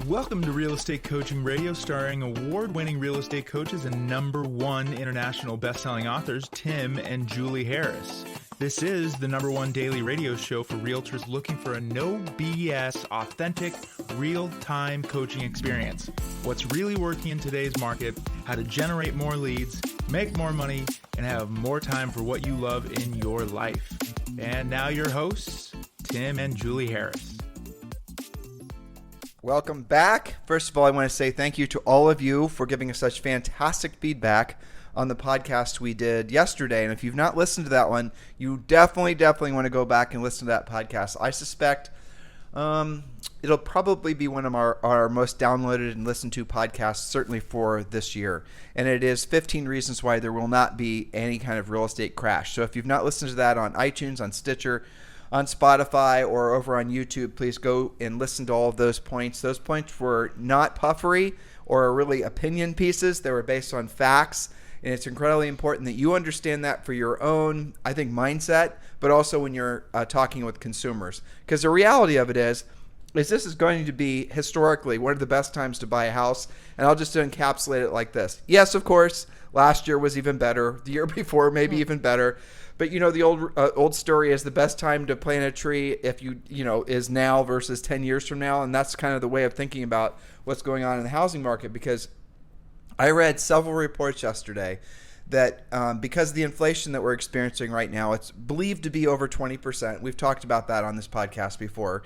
Welcome to Real Estate Coaching Radio, starring award-winning real estate coaches and #1 international best-selling authors, Tim and Julie Harris. This is the #1 daily radio show for realtors looking for a no BS, authentic, real-time coaching experience. What's really working in today's market, how to generate more leads, make more money, and have more time for what you love in your life. And now your hosts, Tim and Julie Harris. Welcome back. First of all, I want to say thank you to all of you for giving us such fantastic feedback on the podcast we did yesterday. And if you've not listened to that one, you definitely want to go back and listen to that podcast. I suspect it'll probably be one of our most downloaded and listened to podcasts, certainly for this year. And it is 15 reasons why there will not be any kind of real estate crash. So if you've not listened to that on iTunes, on Stitcher, on Spotify, or over on YouTube, please go and listen to all of those points. Those points were not puffery or really opinion pieces. They were based on facts, and it's incredibly important that you understand that for your own, I think, mindset, but also when you're talking with consumers. Because the reality of it is this is going to be historically one of the best times to buy a house, and I'll just encapsulate it like this. Yes, of course, last year was even better. The year before, maybe even better. But you know, the old story is the best time to plant a tree is now versus 10 years from now. And that's kind of the way of thinking about what's going on in the housing market, because I read several reports yesterday that because of the inflation that we're experiencing right now, it's believed to be over 20%. We've talked about that on this podcast before,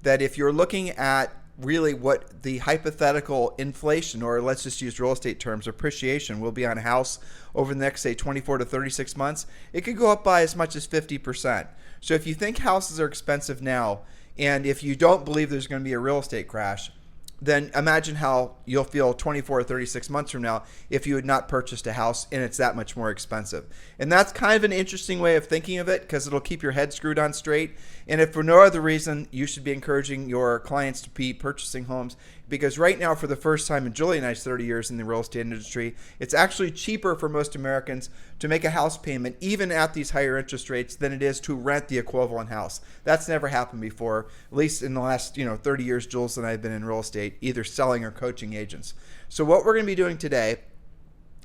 that if you're looking at really what the hypothetical inflation, or let's just use real estate terms, appreciation will be on a house over the next, say, 24 to 36 months, it could go up by as much as 50%. So if you think houses are expensive now, and if you don't believe there's going to be a real estate crash, then imagine how you'll feel 24 or 36 months from now if you had not purchased a house and it's that much more expensive. And that's kind of an interesting way of thinking of it, because it'll keep your head screwed on straight. And if for no other reason, you should be encouraging your clients to be purchasing homes, because right now, for the first time in Julie and I's 30 years in the real estate industry, it's actually cheaper for most Americans to make a house payment, even at these higher interest rates, than it is to rent the equivalent house. That's never happened before, at least in the last 30 years Jules and I have been in real estate, either selling or coaching agents. So what we're going to be doing today,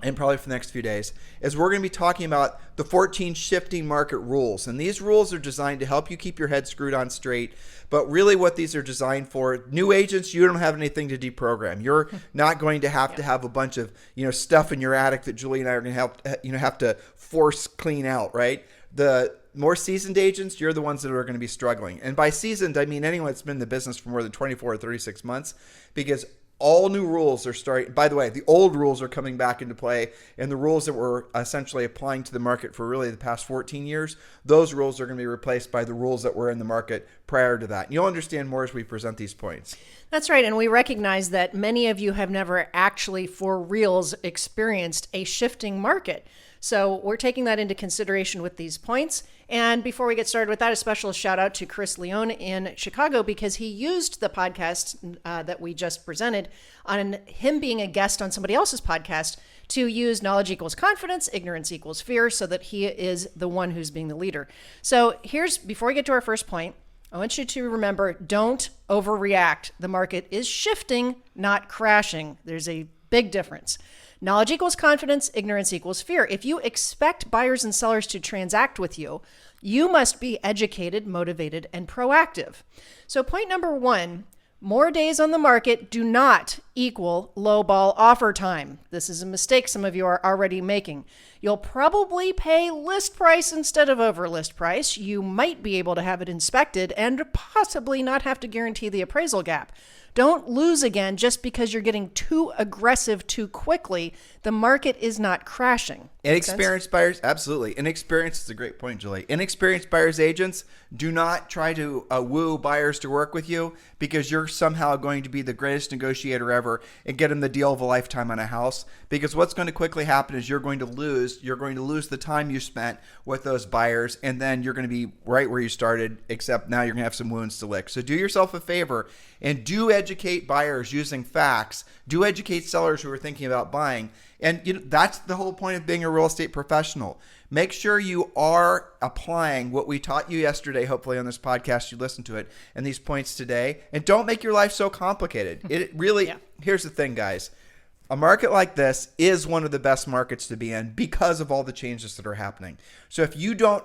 and probably for the next few days, is we're going to be talking about the 14 shifting market rules. And these rules are designed to help you keep your head screwed on straight. But really what these are designed for, new agents, you don't have anything to deprogram. You're not going to have a bunch of stuff in your attic that Julie and I are going to have to force clean out, right? The more seasoned agents, you're the ones that are going to be struggling. And by seasoned, I mean anyone that's been in the business for more than 24 or 36 months, because all new rules are starting. By the way, the old rules are coming back into play, and the rules that were essentially applying to the market for really the past 14 years, those rules are going to be replaced by the rules that were in the market prior to that. And you'll understand more as we present these points. That's right. And we recognize that many of you have never actually, for reals, experienced a shifting market. So we're taking that into consideration with these points. And before we get started with that, a special shout out to Chris Leone in Chicago, because he used the podcast that we just presented on him being a guest on somebody else's podcast to use knowledge equals confidence, ignorance equals fear, so that he is the one who's being the leader. So before we get to our first point, I want you to remember, don't overreact. The market is shifting, not crashing. There's a big difference. Knowledge equals confidence, ignorance equals fear. If you expect buyers and sellers to transact with you, you must be educated, motivated, and proactive. So point number 1, more days on the market do not equal lowball offer time. This is a mistake some of you are already making. You'll probably pay list price instead of over list price. You might be able to have it inspected and possibly not have to guarantee the appraisal gap. Don't lose again just because you're getting too aggressive too quickly. The market is not crashing. Inexperienced buyers, absolutely. Inexperienced is a great point, Julie. Inexperienced buyers agents, do not try to woo buyers to work with you, because you're somehow going to be the greatest negotiator ever and get them the deal of a lifetime on a house. Because what's going to quickly happen is you're going to lose the time you spent with those buyers, and then you're going to be right where you started, except now you're going to have some wounds to lick. So do yourself a favor and do educate buyers using facts. Do educate sellers who are thinking about buying. And that's the whole point of being a real estate professional. Make sure you are applying what we taught you yesterday, hopefully on this podcast, you listened to it, and these points today. And don't make your life so complicated. It really, Here's the thing, guys. A market like this is one of the best markets to be in because of all the changes that are happening. So if you don't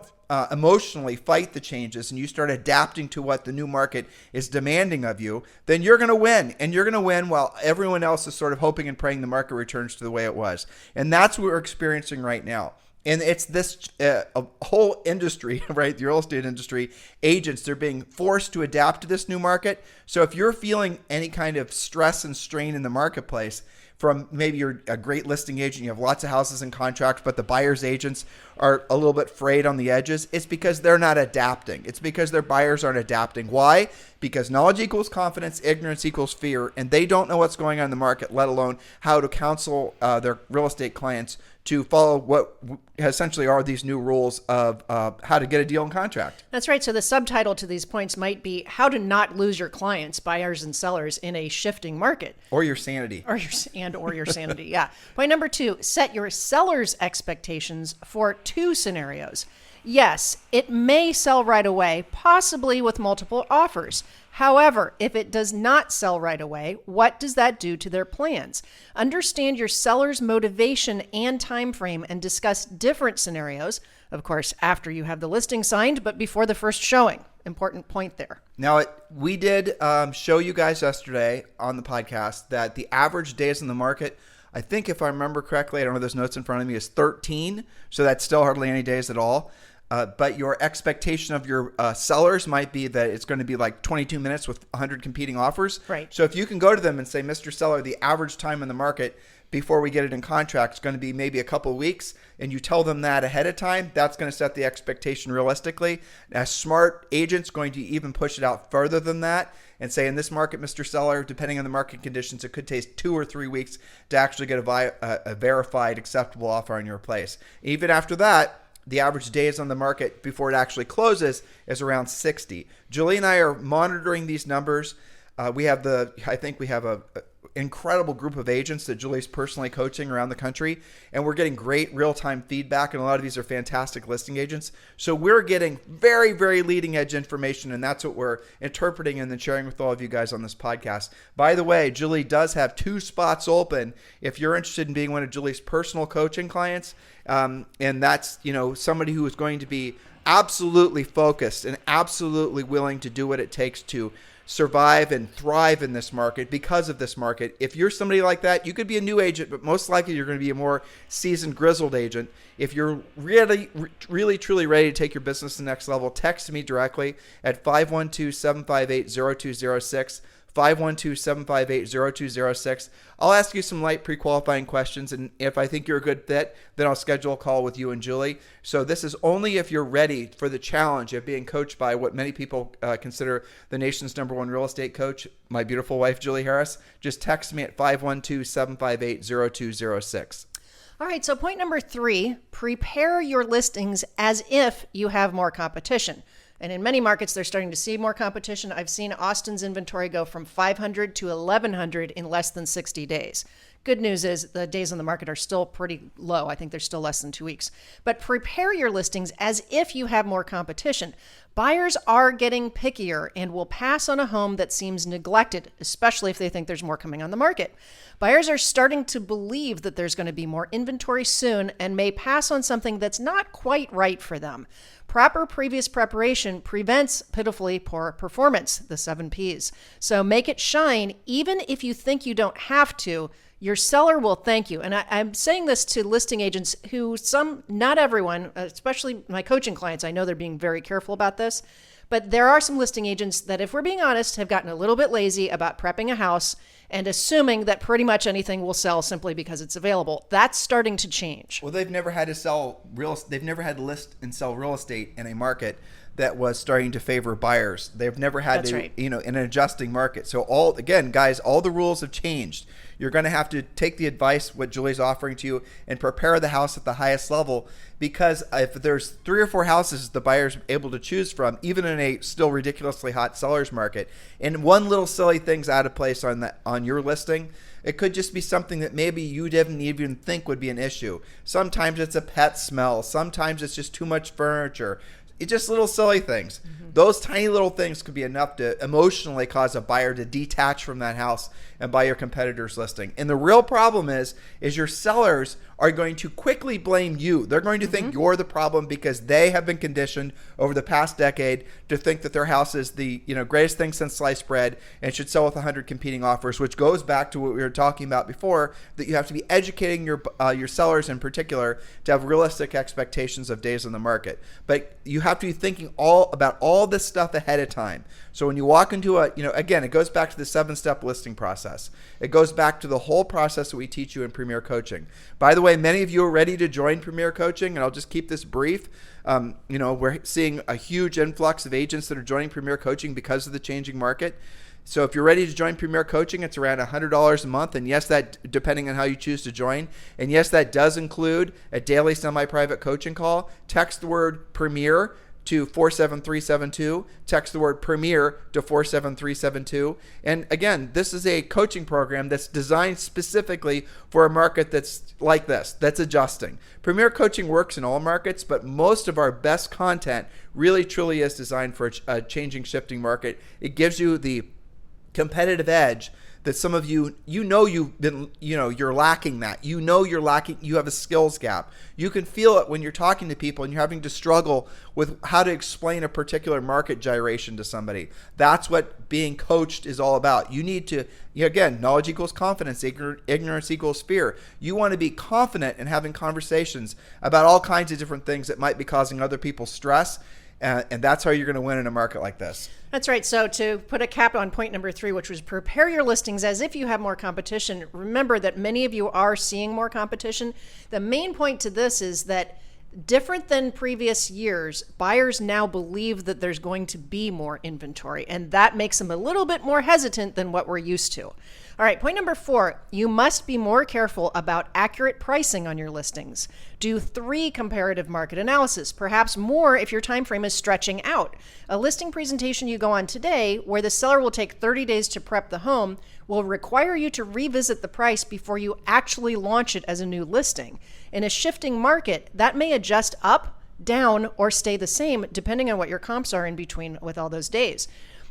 emotionally fight the changes and you start adapting to what the new market is demanding of you, then you're going to win. And you're going to win while everyone else is sort of hoping and praying the market returns to the way it was. And that's what we're experiencing right now. And it's this a whole industry, right? The real estate industry, agents, they're being forced to adapt to this new market. So if you're feeling any kind of stress and strain in the marketplace, from maybe you're a great listing agent, you have lots of houses in contract, but the buyer's agents are a little bit frayed on the edges, it's because they're not adapting. It's because their buyers aren't adapting. Why? Because knowledge equals confidence, ignorance equals fear, and they don't know what's going on in the market, let alone how to counsel their real estate clients to follow what essentially are these new rules of how to get a deal in contract. That's right. So the subtitle to these points might be how to not lose your clients, buyers and sellers, in a shifting market. Or your sanity. Or your sanity, yeah. Point number 2, set your seller's expectations for 2 scenarios. Yes, it may sell right away, possibly with multiple offers. However, if it does not sell right away, what does that do to their plans? Understand your seller's motivation and time frame and discuss different scenarios, of course, after you have the listing signed, but before the first showing. Important point there. Now, we did show you guys yesterday on the podcast that the average days in the market, I think if I remember correctly, I don't have those notes in front of me, is 13. So that's still hardly any days at all. But your expectation of your sellers might be that it's going to be like 22 minutes with 100 competing offers. Right. So if you can go to them and say, Mr. Seller, the average time in the market before we get it in contract is going to be maybe a couple of weeks, and you tell them that ahead of time, that's going to set the expectation realistically. A smart agent's going to even push it out further than that and say, in this market, Mr. Seller, depending on the market conditions, it could take 2 or 3 weeks to actually get a verified acceptable offer on your place. Even after that, the average days on the market before it actually closes is around 60. Julie and I are monitoring these numbers. I think we have a incredible group of agents that Julie's personally coaching around the country, and we're getting great real-time feedback, and a lot of these are fantastic listing agents. So we're getting very, very leading-edge information, and that's what we're interpreting and then sharing with all of you guys on this podcast. By the way, Julie does have 2 spots open if you're interested in being one of Julie's personal coaching clients, and that's somebody who is going to be absolutely focused and absolutely willing to do what it takes to survive and thrive in this market because of this market. If you're somebody like that, you could be a new agent, but most likely you're going to be a more seasoned, grizzled agent. If you're really, really, truly ready to take your business to the next level, text me directly at 512-758-0206. 512-758-0206. I'll ask you some light pre-qualifying questions, and if I think you're a good fit, then I'll schedule a call with you and Julie. So this is only if you're ready for the challenge of being coached by what many people consider the nation's #1 real estate coach, my beautiful wife, Julie Harris. Just text me at 512-758-0206. All right, so point number 3, prepare your listings as if you have more competition. And in many markets, they're starting to see more competition. I've seen Austin's inventory go from 500 to 1,100 in less than 60 days. Good news is the days on the market are still pretty low. I think they're still less than 2 weeks. But prepare your listings as if you have more competition. Buyers are getting pickier and will pass on a home that seems neglected, especially if they think there's more coming on the market. Buyers are starting to believe that there's going to be more inventory soon and may pass on something that's not quite right for them. Proper previous preparation prevents pitifully poor performance, the 7 Ps. So make it shine, even if you think you don't have to. Your seller will thank you. And I'm saying this to listing agents who not everyone, especially my coaching clients, I know they're being very careful about this, but there are some listing agents that, if we're being honest, have gotten a little bit lazy about prepping a house and assuming that pretty much anything will sell simply because it's available. That's starting to change. Well, they've never had to list and sell real estate in a market that was starting to favor buyers. They've never had That's to, right. in an adjusting market. So again, guys, all the rules have changed. You're going to have to take the advice, what Julie's offering to you, and prepare the house at the highest level, because if there's 3 or 4 houses the buyer's able to choose from, even in a still ridiculously hot seller's market, and one little silly thing's out of place on your listing, it could just be something that maybe you didn't even think would be an issue. Sometimes it's a pet smell. Sometimes it's just too much furniture. It's just little silly things. Those tiny little things could be enough to emotionally cause a buyer to detach from that house and buy your competitor's listing. And the real problem is your sellers are going to quickly blame you. They're going to think you're the problem because they have been conditioned over the past decade to think that their house is the greatest thing since sliced bread and should sell with 100 competing offers, which goes back to what we were talking about before, that you have to be educating your sellers in particular to have realistic expectations of days on the market. But you have to be thinking about all this stuff ahead of time. So when you walk into again, it goes back to the 7-step listing process. It goes back to the whole process that we teach you in Premier Coaching. By the way, many of you are ready to join Premier Coaching, and I'll just keep this brief. We're seeing a huge influx of agents that are joining Premier Coaching because of the changing market. So if you're ready to join Premier Coaching, it's around $100 a month. And yes, that depending on how you choose to join. And yes, that does include a daily semi-private coaching call. Text the word Premier to 47372. Text the word Premier to 47372. And again, this is a coaching program that's designed specifically for a market that's like this, that's adjusting. Premier Coaching works in all markets, but most of our best content really truly is designed for a changing, shifting market. It gives you the competitive edge that some of you're lacking that. You have a skills gap. You can feel it when you're talking to people and you're having to struggle with how to explain a particular market gyration to somebody. That's what being coached is all about. You need to, again, knowledge equals confidence, ignorance equals fear. You want to be confident in having conversations about all kinds of different things that might be causing other people stress. And that's how you're going to win in a market like this. That's right. So to put a cap on point number 3, which was prepare your listings as if you have more competition, remember that many of you are seeing more competition. The main point to this is that different than previous years, buyers now believe that there's going to be more inventory, and that makes them a little bit more hesitant than what we're used to. All right, point number 4, you must be more careful about accurate pricing on your listings. Do 3 comparative market analysis, perhaps more if your time frame is stretching out. A listing presentation you go on today, where the seller will take 30 days to prep the home, will require you to revisit the price before you actually launch it as a new listing. In a shifting market, that may adjust up, down, or stay the same depending on what your comps are in between with all those days.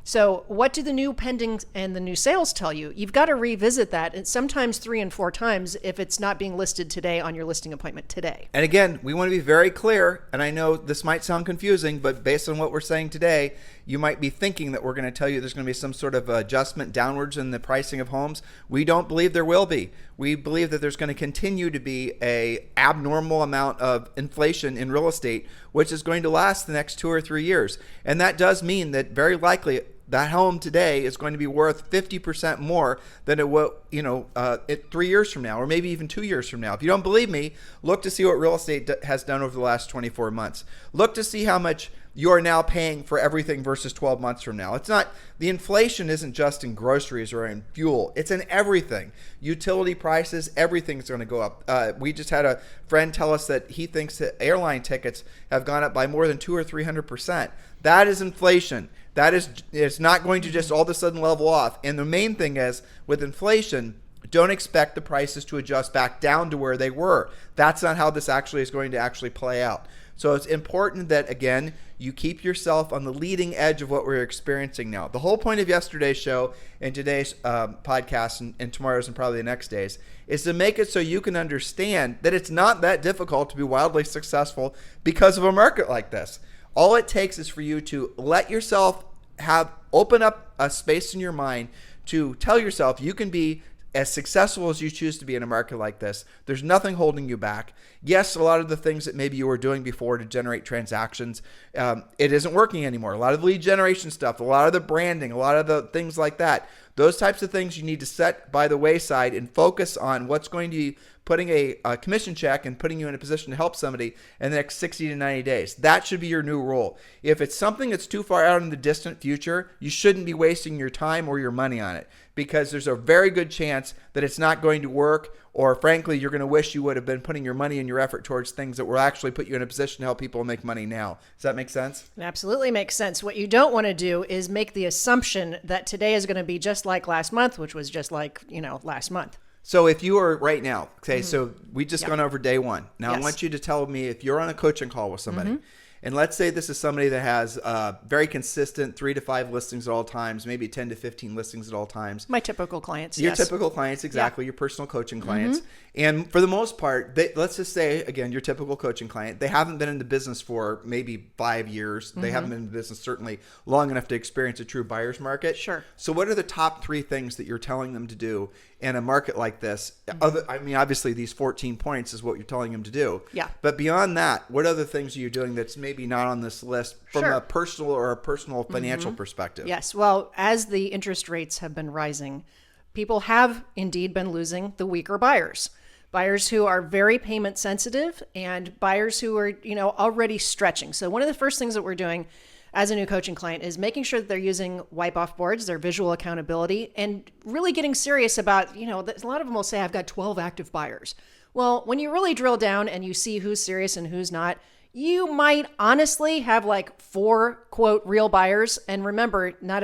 So what do the new pendings and the new sales tell you? You've got to revisit that, and sometimes 3 and 4 times if it's not being listed today on your listing appointment today. And again, we want to be very clear, and I know this might sound confusing, but based on what we're saying today, you might be thinking that we're going to tell you there's going to be some sort of adjustment downwards in the pricing of homes. We don't believe there will be. We believe that there's going to continue to be an abnormal amount of inflation in real estate, which is going to last the next 2 or 3 years. And that does mean that very likely that home today is going to be worth 50% more than it will, 3 years from now, or maybe even 2 years from now. If you don't believe me, look to see what real estate has done over the last 24 months. Look to see how much you're now paying for everything versus 12 months from now. The inflation isn't just in groceries or in fuel. It's in everything. Utility prices, everything's going to go up. We just had a friend tell us that he thinks that airline tickets have gone up by more than 200 or 300%. That is inflation. It's not going to just all of a sudden level off. And the main thing is, with inflation, don't expect the prices to adjust back down to where they were. That's not how this actually is going to actually play out. So it's important that, again, you keep yourself on the leading edge of what we're experiencing now. The whole point of yesterday's show and today's podcast and tomorrow's and probably the next day's is to make it so you can understand that it's not that difficult to be wildly successful because of a market like this. All it takes is for you to let yourself open up a space in your mind to tell yourself you can be as successful as you choose to be in a market like this. There's nothing holding you back. Yes, a lot of the things that maybe you were doing before to generate transactions, it isn't working anymore. A lot of the lead generation stuff, a lot of the branding, a lot of the things like that, Those types of things you need to set by the wayside and focus on what's going to be putting a commission check and putting you in a position to help somebody in the next 60 to 90 days. That should be your new rule. If it's something that's too far out in the distant future, you shouldn't be wasting your time or your money on it, because there's a very good chance that it's not going to work, or frankly, you're going to wish you would have been putting your money and your effort towards things that will actually put you in a position to help people make money now. Does that make sense? It absolutely makes sense. What you don't want to do is make the assumption that today is going to be just like last month, which was just like, last month. So if you are right now, okay, so we just gone over day one. Now I want you to tell me if you're on a coaching call with somebody, and let's say this is somebody that has very consistent 3 to 5 listings at all times, maybe 10 to 15 listings at all times. My typical clients, Your typical clients, exactly, your personal coaching clients. And for the most part, let's just say, again, your typical coaching client, they haven't been in the business for maybe 5 years. They haven't been in the business certainly long enough to experience a true buyer's market. Sure. So what are the top 3 things that you're telling them to do in a market like this? Obviously, these 14 points is what you're telling them to do. Yeah. But beyond that, what other things are you doing that's maybe not on this list from a personal financial perspective? Yes. Well, as the interest rates have been rising, people have indeed been losing the weaker buyers. Buyers who are very payment sensitive and buyers who are, already stretching. So one of the first things that we're doing as a new coaching client is making sure that they're using wipe off boards, their visual accountability, and really getting serious about, a lot of them will say, I've got 12 active buyers. Well, when you really drill down and you see who's serious and who's not, you might honestly have like 4 quote real buyers. And remember, not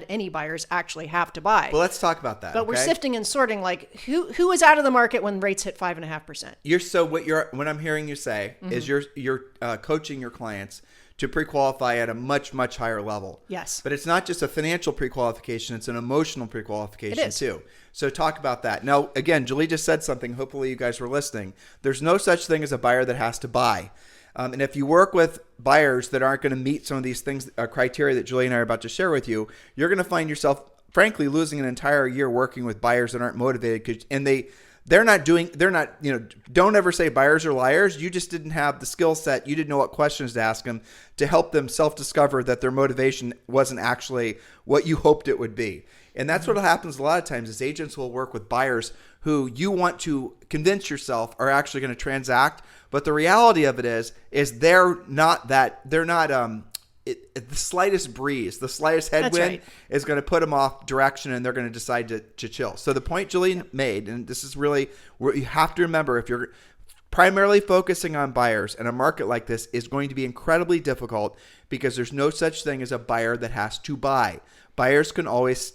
any buyers actually have to buy. Well, let's talk about that. But we're sifting and sorting like who is out of the market when rates hit 5.5%. What I'm hearing you say is you're coaching your clients to pre-qualify at a much, much higher level. Yes. But it's not just a financial pre-qualification, it's an emotional pre-qualification too. So talk about that. Now, again, Julie just said something. Hopefully you guys were listening. There's no such thing as a buyer that has to buy. And if you work with buyers that aren't going to meet some of these things, criteria that Julie and I are about to share with you, you're going to find yourself, frankly, losing an entire year working with buyers that aren't motivated. And don't ever say buyers are liars. You just didn't have the skill set. You didn't know what questions to ask them to help them self-discover that their motivation wasn't actually what you hoped it would be. And that's what happens a lot of times is agents will work with buyers who you want to convince yourself are actually going to transact. But the reality of it is the slightest breeze, the slightest headwind is going to put them off direction and they're going to decide to chill. So the point Julie made, and this is really where you have to remember, if you're primarily focusing on buyers in a market like this is going to be incredibly difficult because there's no such thing as a buyer that has to buy. Buyers can always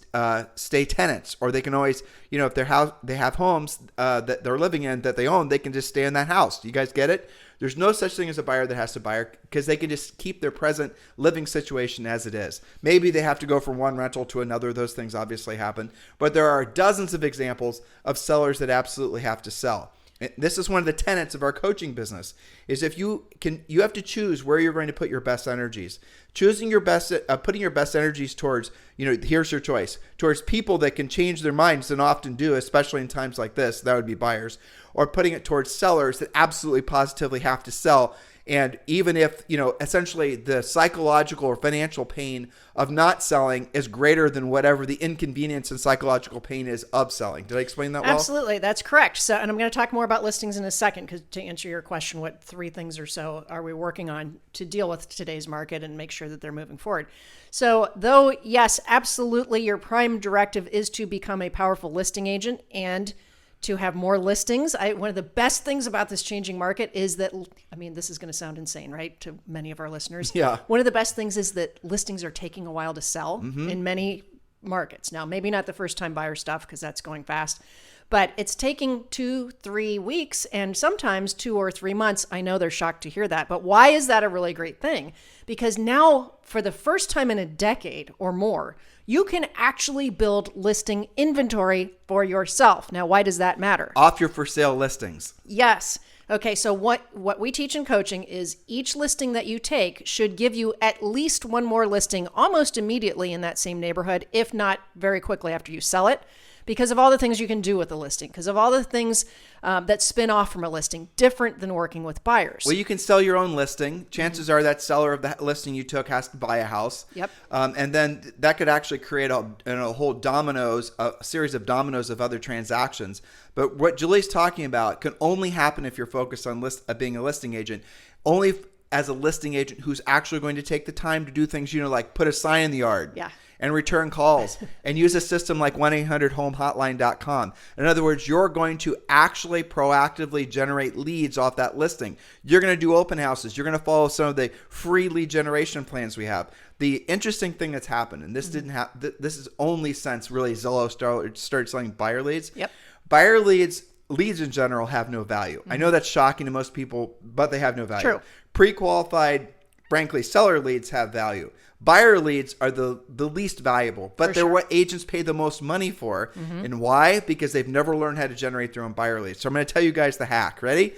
stay tenants, or they can always, if they have homes that they're living in that they own, they can just stay in that house. You guys get it? There's no such thing as a buyer that has to buy because they can just keep their present living situation as it is. Maybe they have to go from one rental to another. Those things obviously happen. But there are dozens of examples of sellers that absolutely have to sell. This is one of the tenets of our coaching business is if you have to choose where you're going to put your best energies. Putting your best energies towards, here's your choice, towards people that can change their minds and often do, especially in times like this, that would be buyers, or putting it towards sellers that absolutely positively have to sell. And even if, essentially the psychological or financial pain of not selling is greater than whatever the inconvenience and psychological pain is of selling. Did I explain that well? Absolutely. That's correct. So, and I'm going to talk more about listings in a second because to answer your question, what 3 things or so are we working on to deal with today's market and make sure that they're moving forward? So though, yes, absolutely, your prime directive is to become a powerful listing agent and to have more listings. One of the best things about this changing market is that, this is going to sound insane, right, to many of our listeners. Yeah. One of the best things is that listings are taking a while to sell in many markets. Now, maybe not the first time buyer stuff because that's going fast, but it's taking 2-3 weeks and sometimes 2 or 3 months. I know they're shocked to hear that, but why is that a really great thing? Because now, for the first time in a decade or more, you can actually build listing inventory for yourself. Now, why does that matter? Off your for sale listings. Yes. Okay, so what we teach in coaching is each listing that you take should give you at least one more listing almost immediately in that same neighborhood, if not very quickly after you sell it. because of all the things you can do with a listing, because of all the things that spin off from a listing, different than working with buyers. Well, you can sell your own listing. Chances are that seller of the listing you took has to buy a house. Yep. And then that could actually create a whole a series of dominoes of other transactions. But what Julie's talking about can only happen if you're focused on being a listing agent. Only as a listing agent who's actually going to take the time to do things, like put a sign in the yard. Yeah. And return calls and use a system like 1-800-HOME-HOTLINE.com. In other words, you're going to actually proactively generate leads off that listing. You're going to do open houses. You're going to follow some of the free lead generation plans we have. The interesting thing that's happened, and this didn't happen, this is only since really Zillow started selling buyer leads. Yep. Buyer leads in general have no value. I know that's shocking to most people, but they have no value. True. Pre-qualified, frankly, seller leads have value. Buyer leads are the least valuable, but they're what agents pay the most money for. And why? Because they've never learned how to generate their own buyer leads. So I'm going to tell you guys the hack. Ready?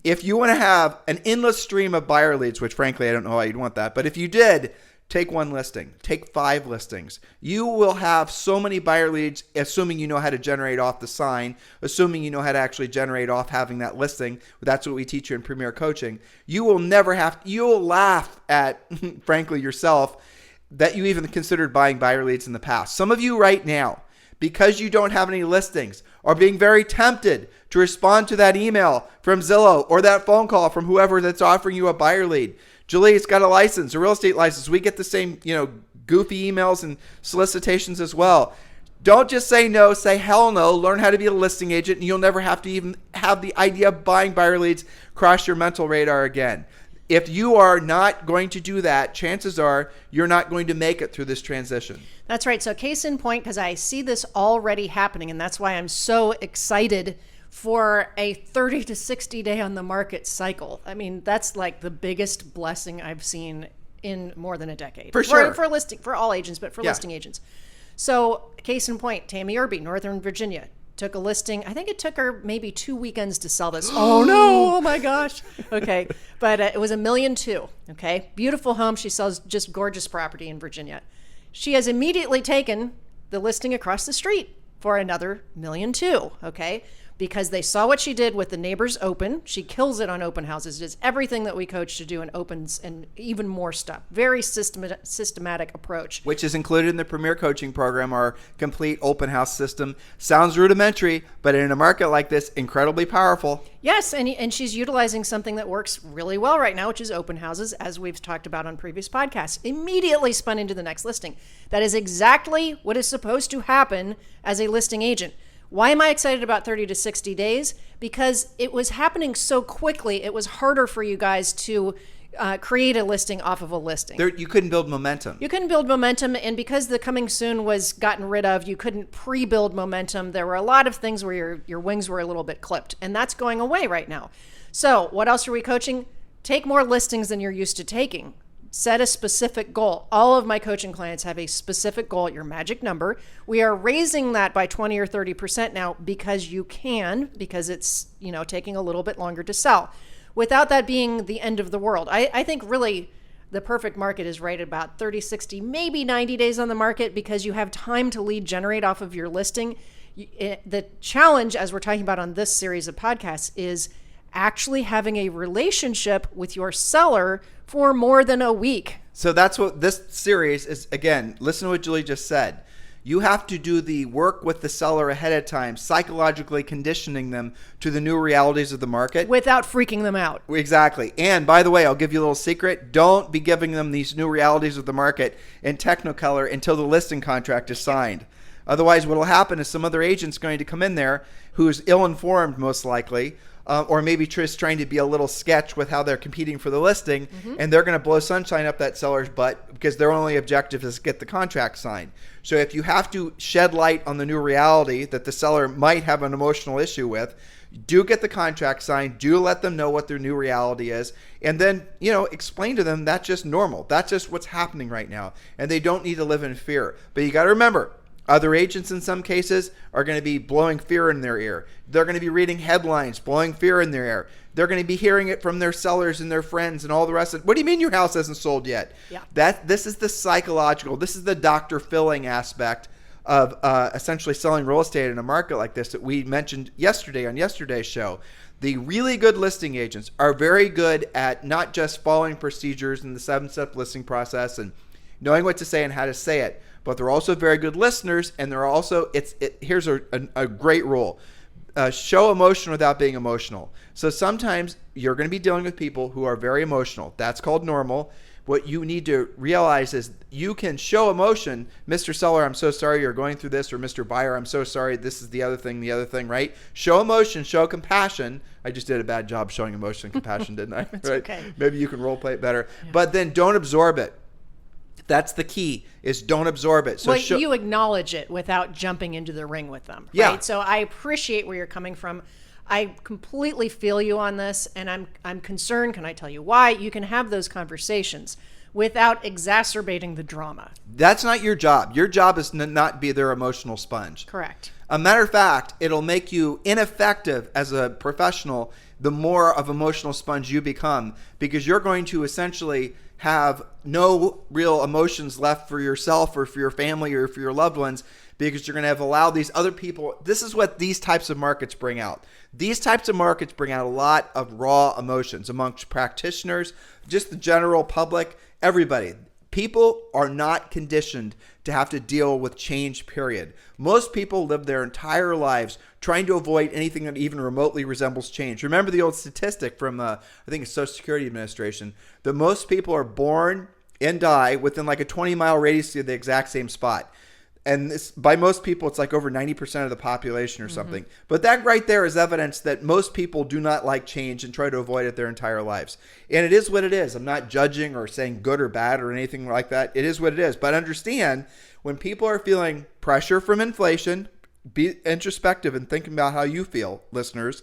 If you want to have an endless stream of buyer leads, which frankly, I don't know why you'd want that, but if you did, take one listing, take 5 listings. You will have so many buyer leads, assuming you know how to generate off the sign, assuming you know how to actually generate off having that listing. That's what we teach you in Premier Coaching. You will you'll laugh at, frankly, yourself that you even considered buying buyer leads in the past. Some of you right now, because you don't have any listings, are being very tempted to respond to that email from Zillow or that phone call from whoever that's offering you a buyer lead. Julie's got a license, a real estate license. We get the same, goofy emails and solicitations as well. Don't just say no, say hell no. Learn how to be a listing agent, and you'll never have to even have the idea of buying buyer leads cross your mental radar again. If you are not going to do that, chances are you're not going to make it through this transition. That's right. So case in point, because I see this already happening, and that's why I'm so excited for a 30 to 60 day on the market cycle. I mean, that's like the biggest blessing I've seen in more than a decade. For sure. For all agents, but for listing agents. So case in point, Tammy Irby, Northern Virginia, took a listing. I think it took her maybe 2 weekends to sell this. Oh no, oh my gosh. Okay. But it was $1.2 million. Okay. Beautiful home. She sells just gorgeous property in Virginia. She has immediately taken the listing across the street for another $1.2 million. Okay. Because they saw what she did with the Neighbors Open. She kills it on open houses. Does everything that we coach to do in opens and even more stuff. Very systematic approach. Which is included in the Premier Coaching Program, our complete open house system. Sounds rudimentary, but in a market like this, incredibly powerful. Yes, and she's utilizing something that works really well right now, which is open houses, as we've talked about on previous podcasts. Immediately spun into the next listing. That is exactly what is supposed to happen as a listing agent. Why am I excited about 30 to 60 days? Because it was happening so quickly, it was harder for you guys to create a listing off of a listing. You couldn't build momentum. You couldn't build momentum, and because the coming soon was gotten rid of, you couldn't pre-build momentum. There were a lot of things where your wings were a little bit clipped, and that's going away right now. So what else are we coaching? Take more listings than you're used to taking. Set a specific goal. All of my coaching clients have a specific goal, your magic number. We are raising that by 20 or 30% now because it's, taking a little bit longer to sell. Without that being the end of the world. I think really the perfect market is right about 30, 60, maybe 90 days on the market because you have time to lead generate off of your listing. The challenge, as we're talking about on this series of podcasts, is actually having a relationship with your seller for more than a week. So that's what this series is. Again, listen to what Julie just said. You have to do the work with the seller ahead of time, psychologically conditioning them to the new realities of the market. Without freaking them out. Exactly. And by the way, I'll give you a little secret. Don't be giving them these new realities of the market in Technicolor until the listing contract is signed. Otherwise, what will happen is some other agent's going to come in there who is ill-informed, most likely, or maybe just trying to be a little sketch with how they're competing for the listing, and they're going to blow sunshine up that seller's butt because their only objective is to get the contract signed. So if you have to shed light on the new reality that the seller might have an emotional issue with, do get the contract signed, do let them know what their new reality is, and then, explain to them that's just normal. That's just what's happening right now, and they don't need to live in fear. But you got to remember, other agents in some cases are going to be blowing fear in their ear. They're going to be reading headlines, blowing fear in their ear. They're going to be hearing it from their sellers and their friends and all the rest of it. What do you mean your house hasn't sold yet? Yeah. This is the psychological, this is the Dr. Filling aspect of essentially selling real estate in a market like this that we mentioned yesterday on yesterday's show. The really good listing agents are very good at not just following procedures in the 7-step listing process and knowing what to say and how to say it, but they're also very good listeners, and they're also, here's a great rule. Show emotion without being emotional. So sometimes you're going to be dealing with people who are very emotional. That's called normal. What you need to realize is you can show emotion. Mr. Seller, I'm so sorry you're going through this, or Mr. Buyer, I'm so sorry this is the other thing, right? Show emotion, show compassion. I just did a bad job showing emotion and compassion, didn't I? It's right? okay. Maybe you can role play it better. Yeah. But then don't absorb it. That's the key, is don't absorb it. So you acknowledge it without jumping into the ring with them. Right? Yeah. So I appreciate where you're coming from. I completely feel you on this, and I'm concerned. Can I tell you why? You can have those conversations without exacerbating the drama. That's not your job. Your job is to not be their emotional sponge. Correct. A matter of fact, it'll make you ineffective as a professional the more of emotional sponge you become, because you're going to essentially have no real emotions left for yourself or for your family or for your loved ones, because you're going to have allowed these other people. This is what these types of markets bring out. These types of markets bring out a lot of raw emotions amongst practitioners, just the general public, everybody. People are not conditioned to have to deal with change, period. Most people live their entire lives trying to avoid anything that even remotely resembles change. Remember the old statistic from, I think it's Social Security Administration, that most people are born and die within like a 20-mile radius of the exact same spot. And this, by most people, it's like over 90% of the population or something. Mm-hmm. But that right there is evidence that most people do not like change and try to avoid it their entire lives. And it is what it is. I'm not judging or saying good or bad or anything like that. It is what it is. But understand, when people are feeling pressure from inflation, be introspective and thinking about how you feel, listeners.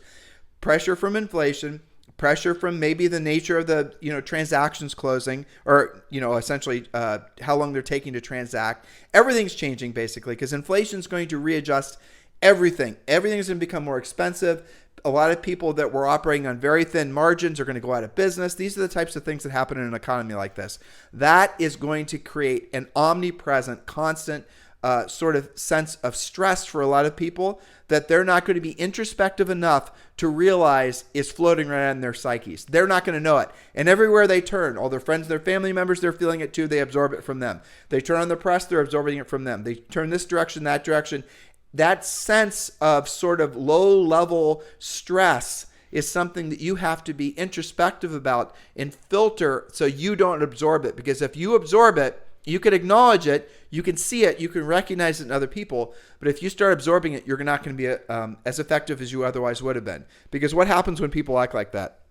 Pressure from inflation, pressure from maybe the nature of the transactions closing, or essentially how long they're taking to transact. Everything's changing basically because inflation is going to readjust everything. Everything's going to become more expensive. A lot of people that were operating on very thin margins are going to go out of business. These are the types of things that happen in an economy like this. That is going to create an omnipresent, constant sort of sense of stress for a lot of people that they're not going to be introspective enough to realize is floating around in their psyches. They're not going to know it. And everywhere they turn, all their friends, their family members, they're feeling it too. They absorb it from them. They turn on the press, they're absorbing it from them. They turn this direction, that direction. That sense of sort of low-level stress is something that you have to be introspective about and filter so you don't absorb it. Because if you absorb it, you can acknowledge it, you can see it, you can recognize it in other people, but if you start absorbing it, you're not going to be as effective as you otherwise would have been. Because what happens when people act like that?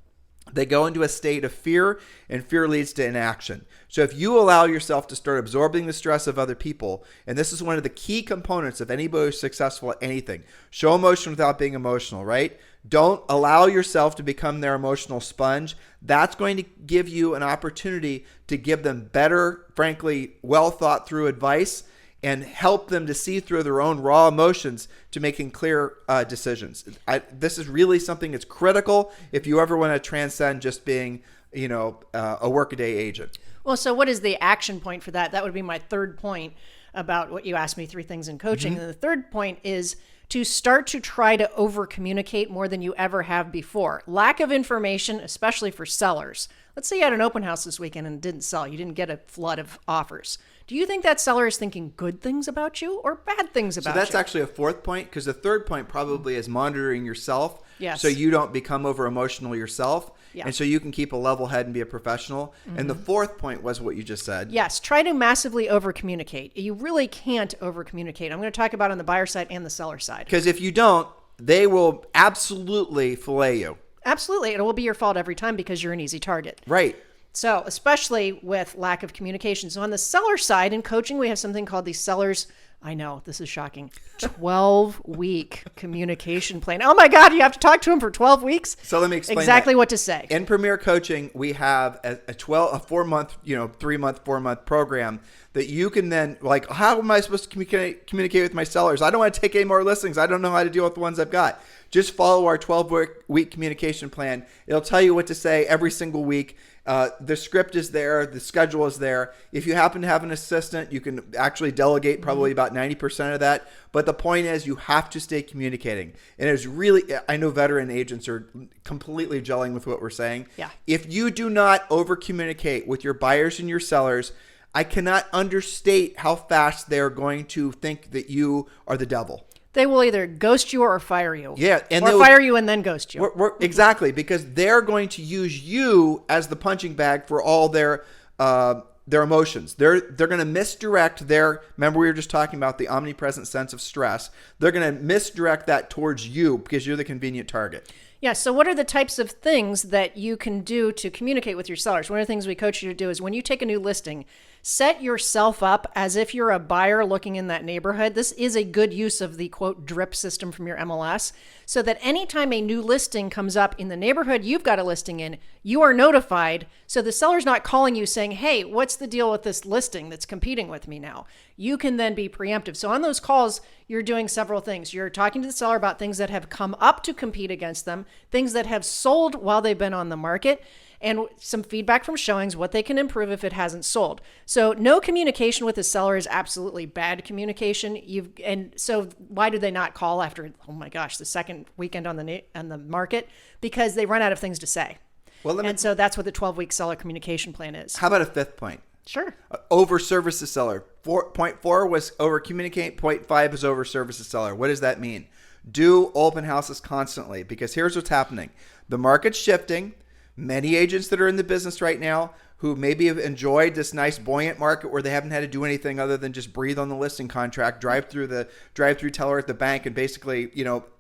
They go into a state of fear, and fear leads to inaction. So if you allow yourself to start absorbing the stress of other people, and this is one of the key components of anybody who's successful at anything, show emotion without being emotional, right? Don't allow yourself to become their emotional sponge. That's going to give you an opportunity to give them better, frankly, well thought through advice and help them to see through their own raw emotions to making clear decisions. This is really something that's critical if you ever want to transcend just being, a workaday agent. Well, so what is the action point for that? That would be my third point about what you asked me, 3 things in coaching. Mm-hmm. And the third point is to start to try to over-communicate more than you ever have before. Lack of information, especially for sellers. Let's say you had an open house this weekend and it didn't sell. You didn't get a flood of offers. Do you think that seller is thinking good things about you or bad things about you? So that's actually a fourth point, because the third point probably is monitoring yourself. Yes. So you don't become over emotional yourself. Yeah. And so you can keep a level head and be a professional. Mm-hmm. And the fourth point was what you just said. Yes. Try to massively over communicate. You really can't over communicate. I'm going to talk about on the buyer side and the seller side. Because if you don't, they will absolutely fillet you. Absolutely. It will be your fault every time because you're an easy target. Right. So especially with lack of communication. So on the seller side in coaching, we have something called the seller's, I know, this is shocking, 12-week communication plan. Oh my God, you have to talk to him for 12 weeks? So let me explain exactly what to say. In Premier Coaching, we have a 4-month, 3-month, 4-month program that you can then, like, how am I supposed to communicate with my sellers? I don't want to take any more listings. I don't know how to deal with the ones I've got. Just follow our 12-week communication plan. It'll tell you what to say every single week. The script is there. The schedule is there. If you happen to have an assistant, you can actually delegate probably about about 90% of that. But the point is, you have to stay communicating. And it's really, I know veteran agents are completely gelling with what we're saying. Yeah. If you do not over communicate with your buyers and your sellers, I cannot understate how fast they're going to think that you are the devil. They will either ghost you or fire you. Yeah, and or fire you and then ghost you. Exactly, because they're going to use you as the punching bag for all their emotions. They're going to misdirect their. Remember, we were just talking about the omnipresent sense of stress. They're going to misdirect that towards you because you're the convenient target. Yeah, so what are the types of things that you can do to communicate with your sellers? One of the things we coach you to do is when you take a new listing, set yourself up as if you're a buyer looking in that neighborhood. This is a good use of the, quote, drip system from your MLS, so that anytime a new listing comes up in the neighborhood you've got a listing in, you are notified. So the seller's not calling you saying, hey, what's the deal with this listing that's competing with me now? You can then be preemptive. So on those calls, you're doing several things. You're talking to the seller about things that have come up to compete against them, things that have sold while they've been on the market, and some feedback from showings, what they can improve if it hasn't sold. So no communication with the seller is absolutely bad communication. And so why do they not call after, oh my gosh, the second weekend on the market? Because they run out of things to say. And so that's what the 12-week seller communication plan is. How about a fifth point? Sure. Over service the seller. Point 4 was over communicate. Point 5 is over service the seller. What does that mean? Do open houses constantly, because here's what's happening. The market's shifting. Many agents that are in the business right now who maybe have enjoyed this nice buoyant market where they haven't had to do anything other than just breathe on the listing contract, drive through teller at the bank and basically,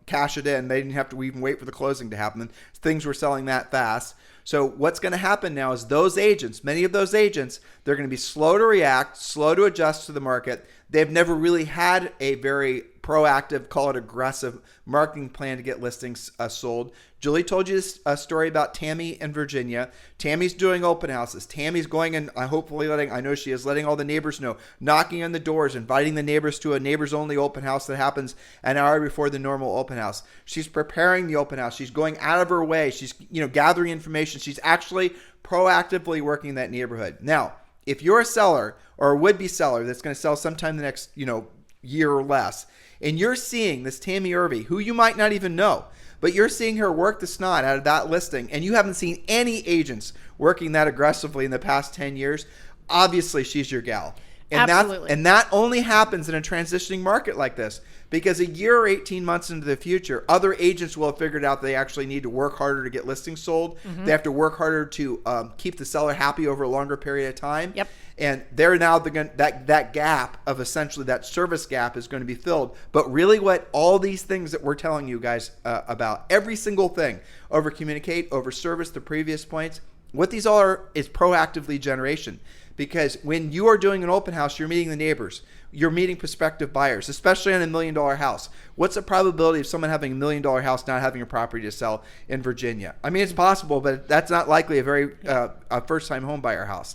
cash it in. They didn't have to even wait for the closing to happen. Things were selling that fast. So what's going to happen now is those agents, many of those agents, they're going to be slow to react, slow to adjust to the market. They've never really had a very proactive, call it aggressive marketing plan to get listings sold. Julie told you a story about Tammy in Virginia. Tammy's doing open houses. Tammy's going and hopefully letting all the neighbors know, knocking on the doors, inviting the neighbors to a neighbors only open house that happens an hour before the normal open house. She's preparing the open house. She's going out of her way. She's gathering information. She's actually proactively working in that neighborhood. Now, if you're a seller or a would-be seller that's going to sell sometime in the next year or less, and you're seeing this Tammy Irby, who you might not even know, but you're seeing her work the snot out of that listing, and you haven't seen any agents working that aggressively in the past 10 years, obviously she's your gal. And Absolutely. That only happens in a transitioning market like this, because a year or 18 months into the future, other agents will have figured out they actually need to work harder to get listings sold. Mm-hmm. They have to work harder to keep the seller happy over a longer period of time. Yep. And they're now that gap of essentially that service gap is going to be filled. But really what all these things that we're telling you guys about, every single thing, over communicate, over service, the previous points, what these all are is proactive lead generation. Because when you are doing an open house, you're meeting the neighbors. You're meeting prospective buyers, especially on $1 million house. What's the probability of someone having $1 million house not having a property to sell in Virginia? I mean, it's possible, but that's not likely a first-time home buyer house.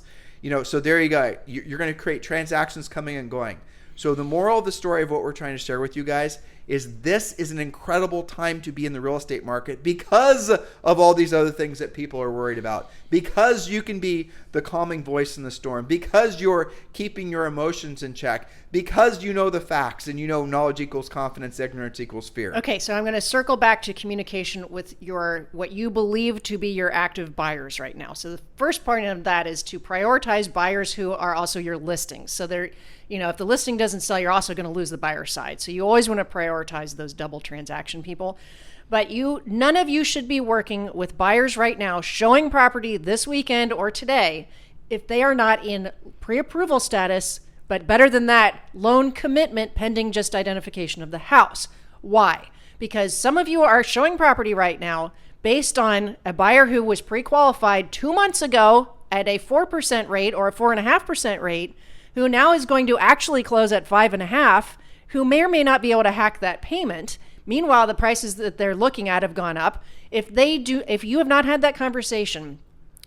So there you go. You're going to create transactions coming and going. So the moral of the story of what we're trying to share with you guys is this is an incredible time to be in the real estate market because of all these other things that people are worried about, because you can be the calming voice in the storm, because you're keeping your emotions in check, because you know the facts and knowledge equals confidence, ignorance equals fear. Okay, so I'm going to circle back to communication with what you believe to be your active buyers right now. So the first part of that is to prioritize buyers who are also your listings. So they're, if the listing doesn't sell, you're also going to lose the buyer side. So you always want to prioritize those double transaction people. But none of you should be working with buyers right now showing property this weekend or today if they are not in pre-approval status, but better than that, loan commitment pending just identification of the house. Why? Because some of you are showing property right now based on a buyer who was pre-qualified 2 months ago at a 4% rate or a 4.5% rate, who now is going to actually close at 5.5%, who may or may not be able to hack that payment. Meanwhile, the prices that they're looking at have gone up. If you have not had that conversation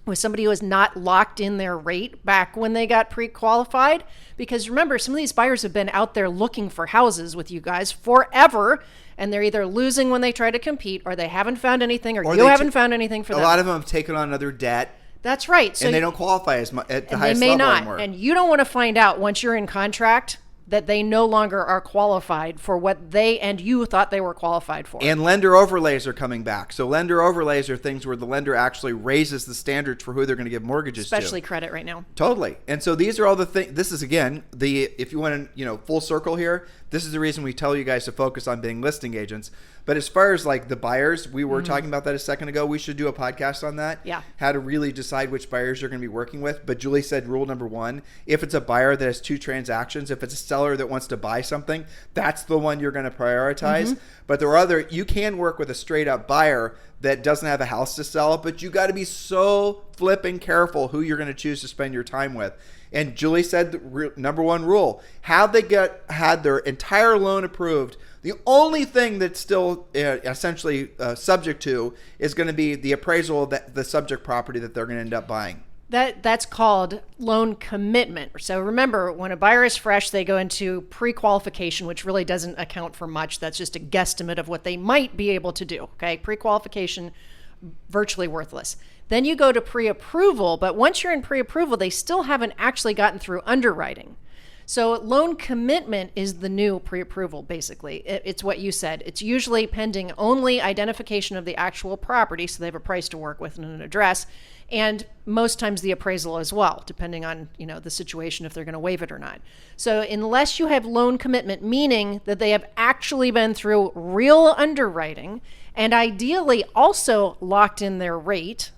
with somebody who has not locked in their rate back when they got pre-qualified, because remember, some of these buyers have been out there looking for houses with you guys forever, and they're either losing when they try to compete, or they haven't found anything, or you haven't found anything for them. A lot of them have taken on other debt. That's right. So and they don't qualify as much at the highest level anymore. And you don't want to find out once you're in contract that they no longer are qualified for what they and you thought they were qualified for. And lender overlays are coming back. So lender overlays are things where the lender actually raises the standards for who they're going to give mortgages to. Especially credit right now. Totally. And so these are all the things. This is, again, if you want to, full circle here, this is the reason we tell you guys to focus on being listing agents. But as far as like the buyers, we were talking about that a second ago. We should do a podcast on that. Yeah. How to really decide which buyers you're going to be working with. But Julie said rule number one, if it's a buyer that has two transactions, if it's a seller that wants to buy something, that's the one you're going to prioritize. But there are you can work with a straight up buyer that doesn't have a house to sell, but you got to be so flipping careful who you're going to choose to spend your time with. And Julie said the number one rule, have they had their entire loan approved? The only thing that's still essentially subject to is going to be the appraisal of the subject property that they're going to end up buying. That's called loan commitment. So remember, when a buyer is fresh, they go into pre-qualification, which really doesn't account for much. That's just a guesstimate of what they might be able to do. Okay, pre-qualification, virtually worthless. Then you go to pre-approval, but once you're in pre-approval, they still haven't actually gotten through underwriting. So loan commitment is the new pre-approval, basically. It's what you said. It's usually pending only identification of the actual property, so they have a price to work with and an address, and most times the appraisal as well, depending on the situation, if they're going to waive it or not. So unless you have loan commitment, meaning that they have actually been through real underwriting and ideally also locked in their rate,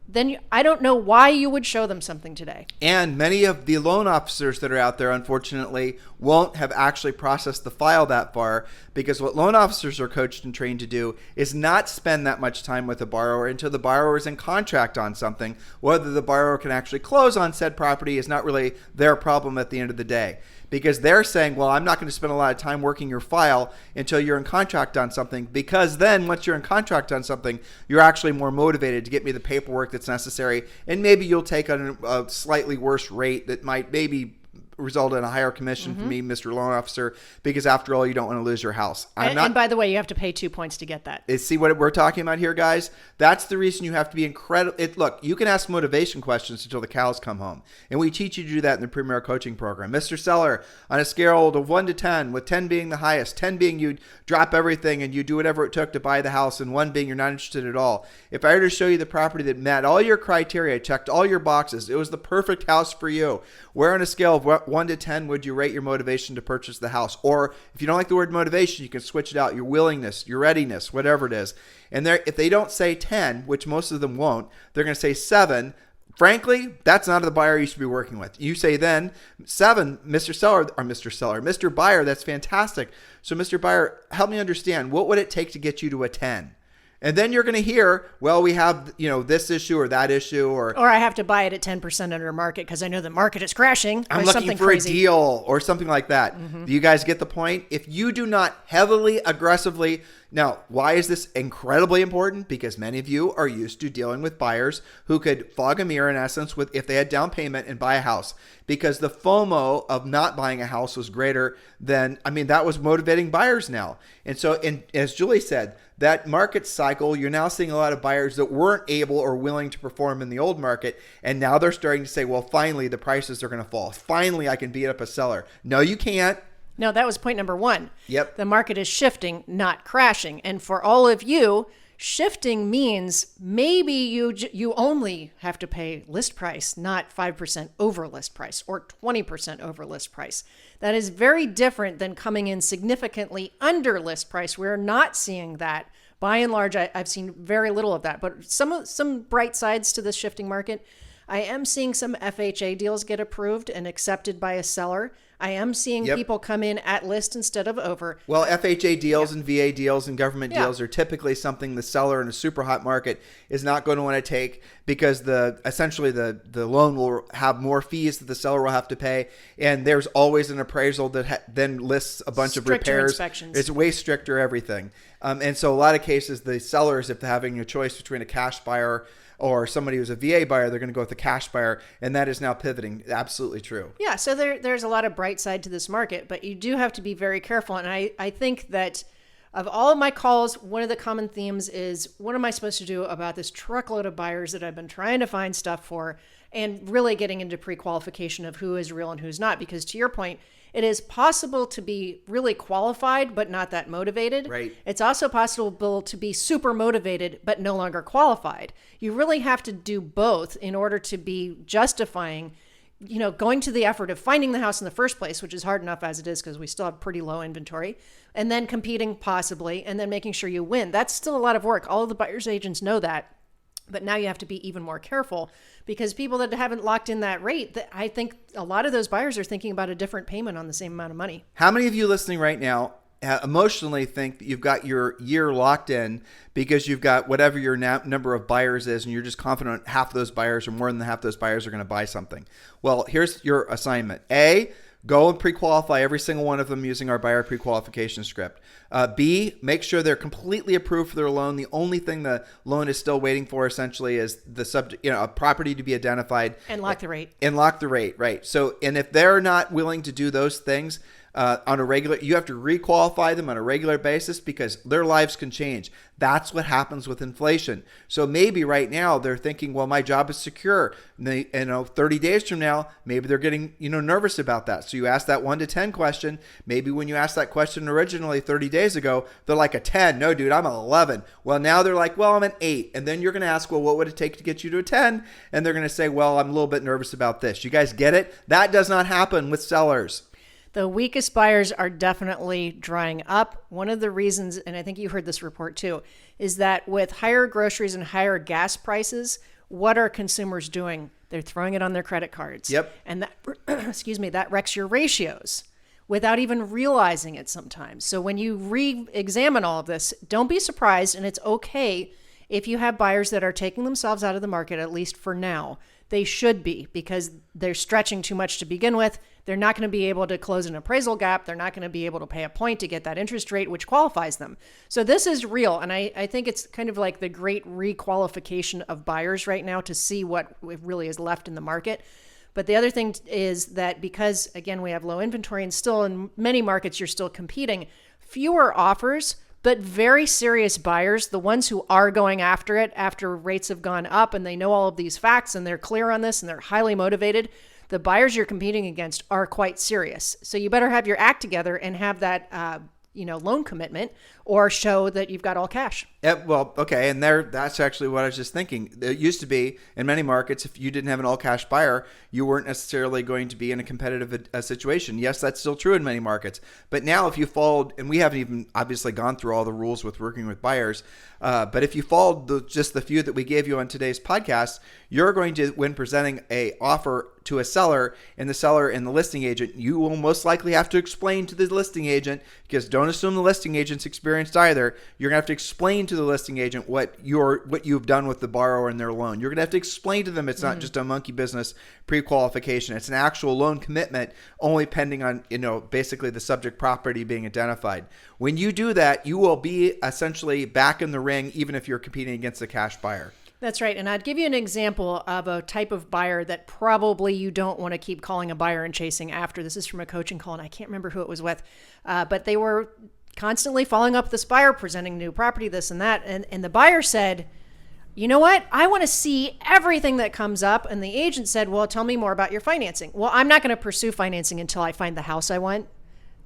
then I don't know why you would show them something today. And many of the loan officers that are out there, unfortunately, won't have actually processed the file that far, because what loan officers are coached and trained to do is not spend that much time with the borrower until the borrower is in contract on something. Whether the borrower can actually close on said property is not really their problem at the end of the day. Because they're saying, well, I'm not going to spend a lot of time working your file until you're in contract on something, because then once you're in contract on something, you're actually more motivated to get me the paperwork that's necessary, and maybe you'll take on a slightly worse rate that might maybe result in a higher commission for me, Mr. Loan Officer, because after all, you don't want to lose your house. And by the way, you have to pay 2 points to get that. See what we're talking about here, guys? That's the reason you have to be incredible. Look, you can ask motivation questions until the cows come home. And we teach you to do that in the Premier Coaching Program. Mr. Seller, on a scale of 1 to 10, with 10 being the highest, 10 being you drop everything and you do whatever it took to buy the house, and 1 being you're not interested at all. If I were to show you the property that met all your criteria, checked all your boxes, it was the perfect house for you, where on a scale of 1 to 10 would you rate your motivation to purchase the house? Or if you don't like the word motivation, you can switch it out, your willingness, your readiness, whatever it is. And if they don't say 10, which most of them won't, they're going to say 7. Frankly, that's not the buyer you should be working with. You say then 7, Mr. Buyer, that's fantastic. So Mr. Buyer, help me understand, what would it take to get you to a 10? And then you're going to hear, well, we have, this issue or that issue, or I have to buy it at 10% under market because I know the market is crashing. I'm looking for crazy. a deal or something like that. Do you guys get the point? If you do not heavily, aggressively, now, why is this incredibly important? Because many of you are used to dealing with buyers who could fog a mirror, in essence, if they had down payment and buy a house. Because the FOMO of not buying a house was greater than, that was motivating buyers now. And so, as Julie said, that market cycle, you're now seeing a lot of buyers that weren't able or willing to perform in the old market. And now they're starting to say, well, finally, the prices are going to fall. Finally, I can beat up a seller. No, you can't. No, that was point number 1. Yep. The market is shifting, not crashing. And for all of you, shifting means maybe you only have to pay list price, not 5% over list price or 20% over list price. That is very different than coming in significantly under list price. We're not seeing that. By and large, I've seen very little of that. But some bright sides to this shifting market. I am seeing some FHA deals get approved and accepted by a seller. I am seeing people come in at list instead of over. Well, FHA deals and VA deals and government deals are typically something the seller in a super hot market is not going to want to take, because essentially the loan will have more fees that the seller will have to pay, and there's always an appraisal that then lists a bunch of repairs. Inspections. It's way stricter everything, and so a lot of cases the sellers, if they're having a choice between a cash buyer or somebody who's a VA buyer, they're going to go with the cash buyer, and that is now pivoting. Absolutely true. Yeah, so there's a lot of bright side to this market, but you do have to be very careful. And I think that of all of my calls, one of the common themes is, what am I supposed to do about this truckload of buyers that I've been trying to find stuff for, and really getting into pre-qualification of who is real and who's not? Because to your point, It is possible to be really qualified, but not that motivated. Right. It's also possible to be super motivated, but no longer qualified. You really have to do both in order to be justifying, going to the effort of finding the house in the first place, which is hard enough as it is because we still have pretty low inventory, and then competing possibly, and then making sure you win. That's still a lot of work. All of the buyer's agents know that. But now you have to be even more careful because people that haven't locked in that rate, I think a lot of those buyers are thinking about a different payment on the same amount of money. How many of you listening right now emotionally think that you've got your year locked in because you've got whatever your number of buyers is and you're just confident half of those buyers or more than half those buyers are going to buy something? Well, here's your assignment. A, go and pre-qualify every single one of them using our buyer pre-qualification script. B, make sure they're completely approved for their loan. The only thing the loan is still waiting for essentially is the subject, a property to be identified. And lock the rate. And lock the rate, right. So, and if they're not willing to do those things, on a regular, you have to requalify them on a regular basis because their lives can change. That's what happens with inflation. So maybe right now they're thinking, well, my job is secure. And 30 days from now, maybe they're getting, nervous about that. So you ask that 1 to 10 question. Maybe when you asked that question originally 30 days ago, they're like a 10. No, dude, I'm an 11. Well, now they're like, well, I'm an 8. And then you're going to ask, well, what would it take to get you to a 10? And they're going to say, well, I'm a little bit nervous about this. You guys get it? That does not happen with sellers. The weakest buyers are definitely drying up. One of the reasons, and I think you heard this report too, is that with higher groceries and higher gas prices, what are consumers doing? They're throwing it on their credit cards. Yep. And that, that wrecks your ratios without even realizing it sometimes. So when you re-examine all of this, don't be surprised, and it's okay if you have buyers that are taking themselves out of the market, at least for now. They should be, because they're stretching too much to begin with. They're not going to be able to close an appraisal gap. They're not going to be able to pay a point to get that interest rate, which qualifies them. So this is real. And I think it's kind of like the great requalification of buyers right now to see what really is left in the market. But the other thing is that because, again, we have low inventory and still in many markets, you're still competing, fewer offers, but very serious buyers, the ones who are going after it after rates have gone up and they know all of these facts and they're clear on this and they're highly motivated, the buyers you're competing against are quite serious. So you better have your act together and have that loan commitment or show that you've got all cash. Well, okay. And that's actually what I was just thinking. It used to be in many markets, if you didn't have an all cash buyer, you weren't necessarily going to be in a competitive situation. Yes, that's still true in many markets. But now if you followed, and we haven't even obviously gone through all the rules with working with buyers, but if you followed just the few that we gave you on today's podcast, you're going to, when presenting a offer to a seller and the listing agent, you will most likely have to explain to the listing agent, because don't assume the listing agent's experienced either. You're going to have to explain to the listing agent what you've done with the borrower and their loan. You're going to have to explain to them it's not just a monkey business pre-qualification. It's an actual loan commitment only pending on, basically the subject property being identified. When you do that, you will be essentially back in the ring, even if you're competing against a cash buyer. That's right. And I'd give you an example of a type of buyer that probably you don't want to keep calling a buyer and chasing after. This is from a coaching call, and I can't remember who it was with, but they were constantly following up with this buyer, presenting new property, this and that. And the buyer said, you know what? I want to see everything that comes up. And the agent said, well, tell me more about your financing. Well, I'm not going to pursue financing until I find the house I want.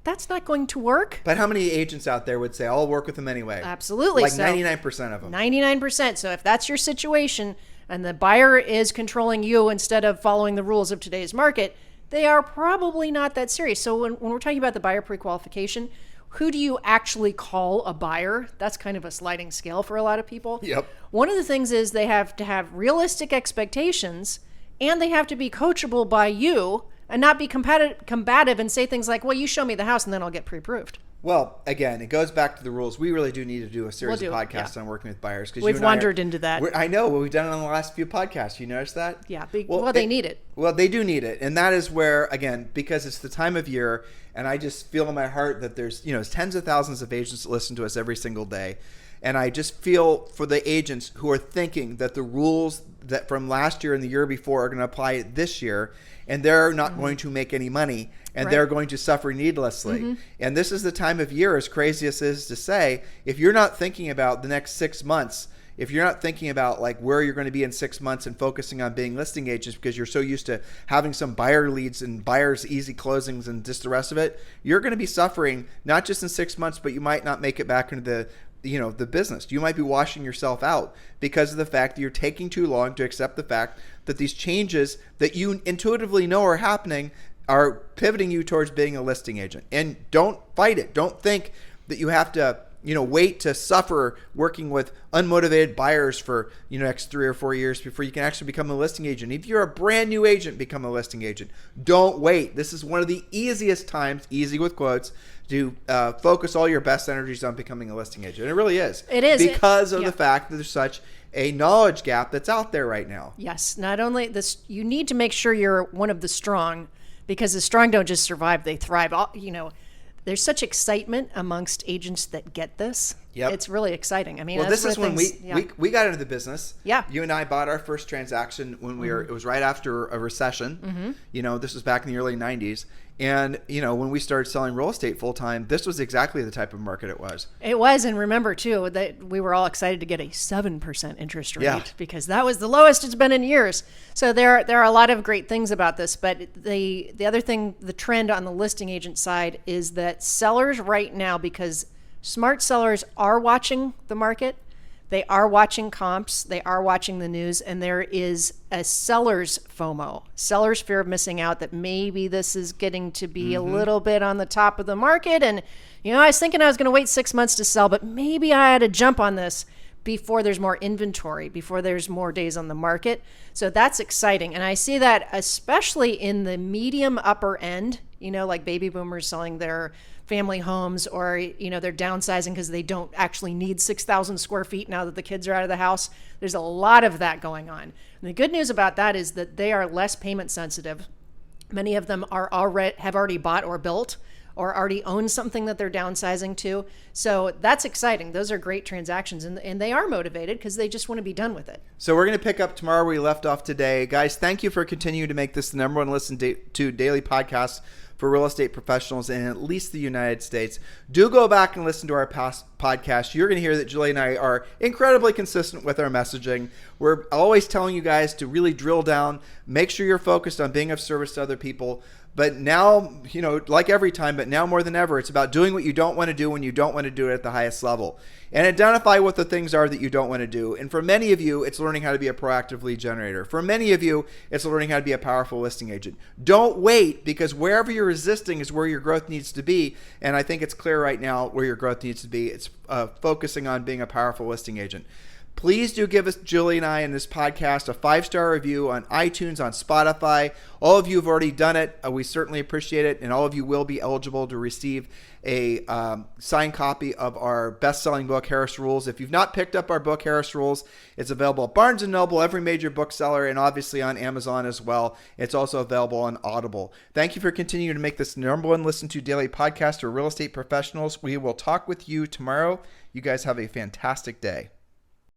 That's not going to work. But how many agents out there would say, I'll work with them anyway? Absolutely. Like 99% of them. 99%. So if that's your situation and the buyer is controlling you instead of following the rules of today's market, they are probably not that serious. So when we're talking about the buyer pre-qualification, who do you actually call a buyer? That's kind of a sliding scale for a lot of people. Yep. One of the things is they have to have realistic expectations, and they have to be coachable by you and not be combative and say things like, well, you show me the house and then I'll get pre-approved. Well, again, it goes back to the rules. We really do need to do a series of podcasts on working with buyers. We've wandered into that. I know. We've done it on the last few podcasts. You notice that? Yeah. Well, they need it. Well, they do need it. And that is where, again, because it's the time of year, and I just feel in my heart that there's tens of thousands of agents that listen to us every single day. And I just feel for the agents who are thinking that the rules that from last year and the year before are going to apply this year, and they're not going to make any money, and they're going to suffer needlessly. And this is the time of year, as crazy as it is to say, if you're not thinking about the next 6 months, if you're not thinking about like where you're going to be in 6 months and focusing on being listing agents because you're so used to having some buyer leads and buyers easy closings and just the rest of it, you're going to be suffering not just in 6 months, but you might not make it back into the business. You might be washing yourself out because of the fact that you're taking too long to accept the fact that these changes that you intuitively know are happening are pivoting you towards being a listing agent. And don't fight it. Don't think that you have to wait to suffer working with unmotivated buyers for next 3 or 4 years before you can actually become a listing agent. If you're a brand new agent, become a listing agent. Don't wait. This is one of the easiest times, easy with quotes, to focus all your best energies on becoming a listing agent. It really is. It is. Because of the fact that there's such a knowledge gap that's out there right now. Yes. Not only this, you need to make sure you're one of the strong, because the strong don't just survive, they thrive. There's such excitement amongst agents that get this. Yep. It's really exciting. I mean, well, that's this is when we got into the business. Yeah. You and I bought our first transaction when it was right after a recession. This was back in the early 90s. And, when we started selling real estate full time, this was exactly the type of market it was. It was. And remember, too, that we were all excited to get a 7% interest rate because that was the lowest it's been in years. So there are a lot of great things about this. But the other thing, the trend on the listing agent side is that sellers right now, because smart sellers are watching the market, they are watching comps, they are watching the news, and there is a seller's FOMO, seller's fear of missing out, that maybe this is getting to be a little bit on the top of the market. And, I was thinking I was going to wait 6 months to sell, but maybe I had to jump on this before there's more inventory, before there's more days on the market. So that's exciting. And I see that especially in the medium upper end, like baby boomers selling their family homes, or they're downsizing because they don't actually need 6,000 square feet now that the kids are out of the house. There's a lot of that going on. And the good news about that is that they are less payment sensitive. Many of them have already bought or built or already own something that they're downsizing to. So that's exciting. Those are great transactions, and they are motivated because they just want to be done with it. So we're going to pick up tomorrow where we left off today. Guys, thank you for continuing to make this the number one listen to daily podcast for real estate professionals in at least the United States. Do go back and listen to our past podcast. You're going to hear that Julie and I are incredibly consistent with our messaging. We're always telling you guys to really drill down, make sure you're focused on being of service to other people. But now, like every time, but now more than ever, it's about doing what you don't want to do when you don't want to do it at the highest level. And identify what the things are that you don't want to do. And for many of you, it's learning how to be a proactive lead generator. For many of you, it's learning how to be a powerful listing agent. Don't wait, because wherever you're resisting is where your growth needs to be. And I think it's clear right now where your growth needs to be. It's focusing on being a powerful listing agent. Please do give us, Julie and I, in this podcast, a 5-star review on iTunes, on Spotify. All of you have already done it. We certainly appreciate it. And all of you will be eligible to receive a signed copy of our best-selling book, Harris Rules. If you've not picked up our book, Harris Rules, it's available at Barnes & Noble, every major bookseller, and obviously on Amazon as well. It's also available on Audible. Thank you for continuing to make this the number one listen to daily podcast for real estate professionals. We will talk with you tomorrow. You guys have a fantastic day.